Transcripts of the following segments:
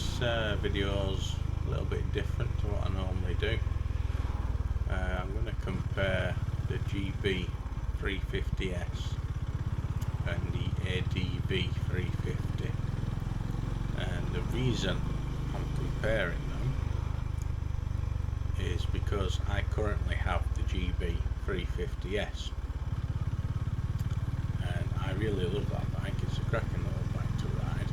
this video's a little bit different to what I normally do. I'm going to compare the GB350S and the ADV350, and the reason I'm comparing them is because I currently have the GB350S and I really love that bike. It's a cracking little bike to ride,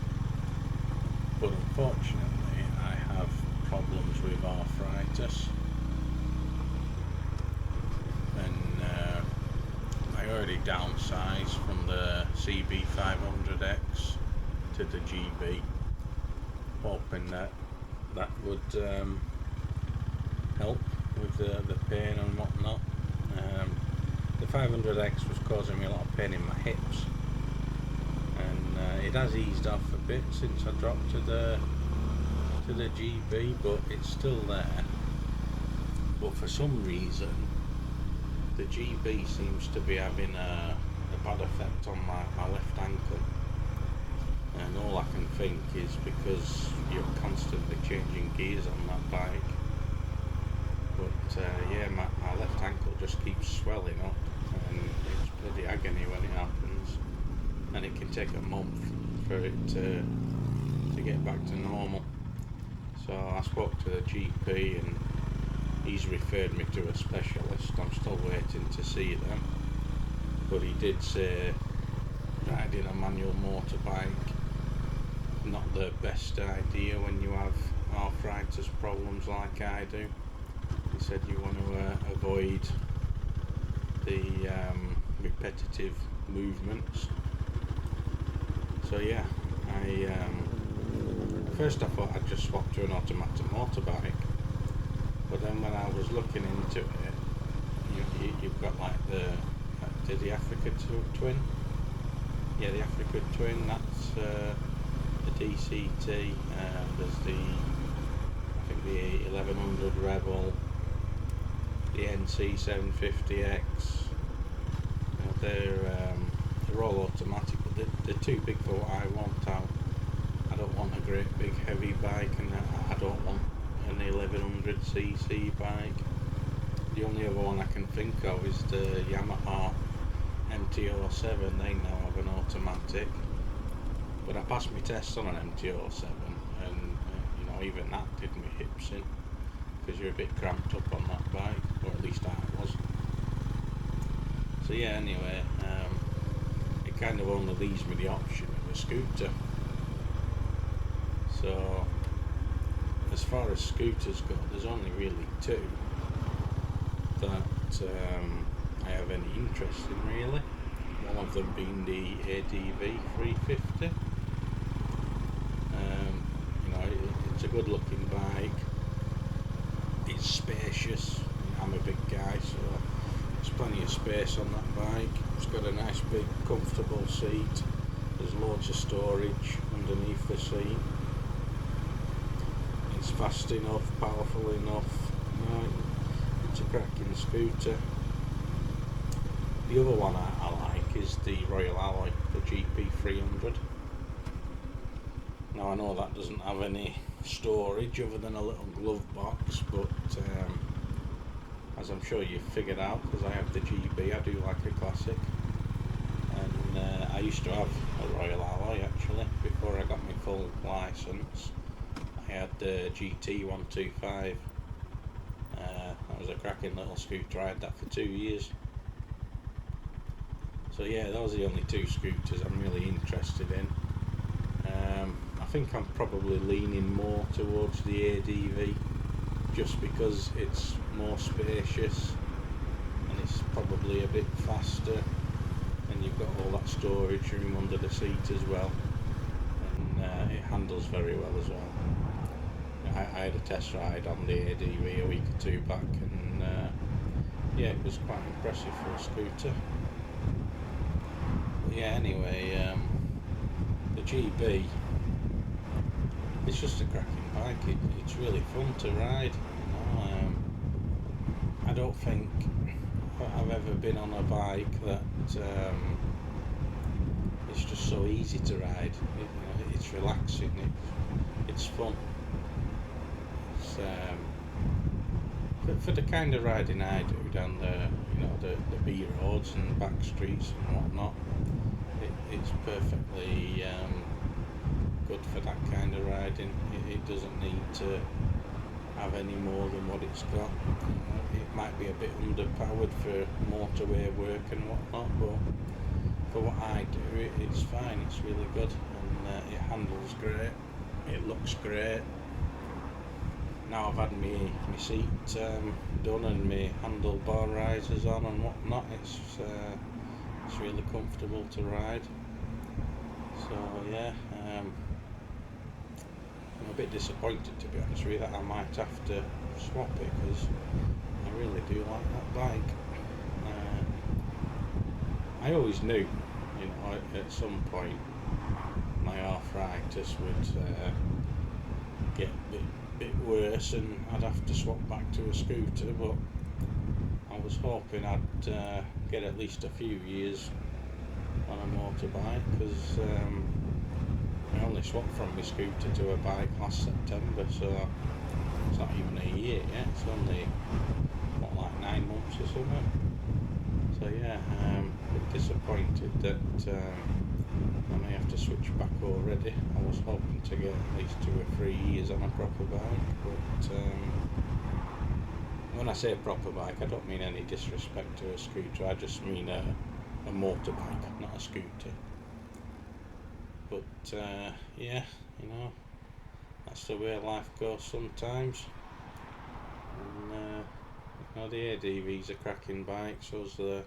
but unfortunately I have problems with arthritis, and I already downsized from the CB500X to the GB, hoping that would help with the pain and whatnot. The 500X was causing me a lot of pain in my hips, and it has eased off a bit since I dropped to the GB, but it's still there. But for some reason the GB seems to be having a bad effect on my left ankle, and all I can think is because you're constantly changing gears on that bike. But yeah, my left ankle just keeps swelling up, and it's bloody agony when it happens, and it can take a month for it to get back to normal. So I spoke to the GP and he's referred me to a specialist. I'm still waiting to see them, but he did say riding a manual motorbike not the best idea when you have arthritis problems like I do. He said you want to avoid the repetitive movements. So yeah, first I thought I'd just swap to an automatic motorbike, but then when I was looking into it, you've got like the Africa Twin. Yeah, the Africa Twin, that's the DCT, there's the 1100 Rebel, the NC750X. They're all automatic, but they're too big for what I want. I don't want a great big heavy bike, and I don't want an 1100cc bike. The only other one I can think of is the Yamaha MT-07. They now have an automatic, but I passed my test on an MT-07, and even that did me hips in, because you're a bit cramped up on that bike, or at least I was. So yeah, anyway, it kind of only leaves me the option of a scooter. So as far as scooters go, there's only really two that I have any interest in, really. One of them being the ADV350. It's a good looking bike, it's spacious. I'm a big guy, so there's plenty of space on that bike. It's got a nice big comfortable seat, there's loads of storage underneath the seat. It's fast enough, powerful enough, it's a cracking scooter. The other one I like is the Royal Alloy, the GP300. Now I know that doesn't have any storage other than a little glove box, but as I'm sure you've figured out, because I have the GB, I do like a classic. And I used to have a Royal Alloy actually before I got my full licence. I had the GT125. That was a cracking little scooter. I had that for 2 years. So yeah, those are the only two scooters I'm really interested in. I think I'm probably leaning more towards the ADV, just because it's more spacious and it's probably a bit faster, and you've got all that storage room under the seat as well, and it handles very well as well. I had a test ride on the ADV a week or two back, and yeah, it was quite impressive for a scooter. But yeah, anyway, the GB, it's just a cracking bike. It's really fun to ride. I don't think I've ever been on a bike that it's just so easy to ride. It's relaxing. It's fun. It's, for the kind of riding I do down the, the B roads and back streets and whatnot, it's perfectly good for that kind of riding. It doesn't need to have any more than what it's got. It might be a bit underpowered for motorway work and whatnot, but for what I do, it's fine. It's really good, and it handles great. It looks great. Now I've had my seat done and my handlebar risers on and whatnot. It's really comfortable to ride. So yeah, I'm a bit disappointed, to be honest with you, that I might have to swap it, because I really do like that bike. I always knew, at some point my arthritis would get a bit worse and I'd have to swap back to a scooter, but I was hoping I'd get at least a few years on a motorbike, because I only swapped from my scooter to a bike last September, so it's not even a year yet. It's only like 9 months or something. So yeah, I'm a bit disappointed that I may have to switch back already. I was hoping to get at least 2 or 3 years on a proper bike, but when I say proper bike, I don't mean any disrespect to a scooter. I just mean a motorbike, not a scooter. But yeah, that's the way life goes sometimes. And the ADV's a cracking bike, so's the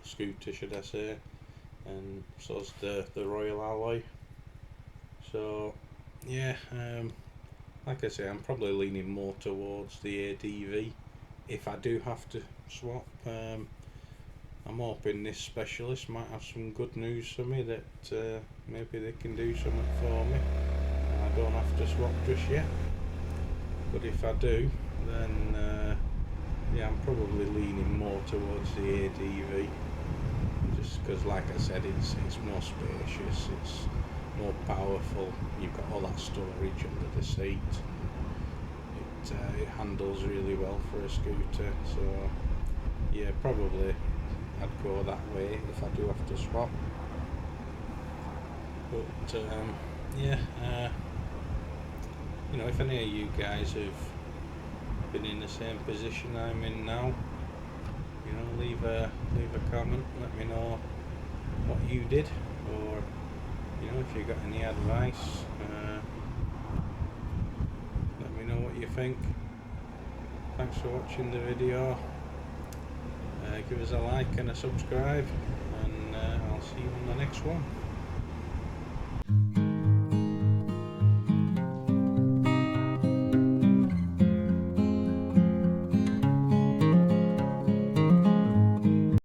scooter, should I say, and so's the Royal Alloy. So yeah, like I say, I'm probably leaning more towards the ADV if I do have to swap. I'm hoping this specialist might have some good news for me, that maybe they can do something for me and I don't have to swap just yet. But if I do, then yeah, I'm probably leaning more towards the ADV, just because, like I said, it's more spacious, it's more powerful. You've got all that storage under the seat. It handles really well for a scooter. So yeah, probably I'd go that way if I do have to swap. But yeah, if any of you guys have been in the same position I'm in now, leave a comment, let me know what you did, or if you got any advice, let me know what you think. Thanks for watching the video. Give us a like and a subscribe, and I'll see you on the next one.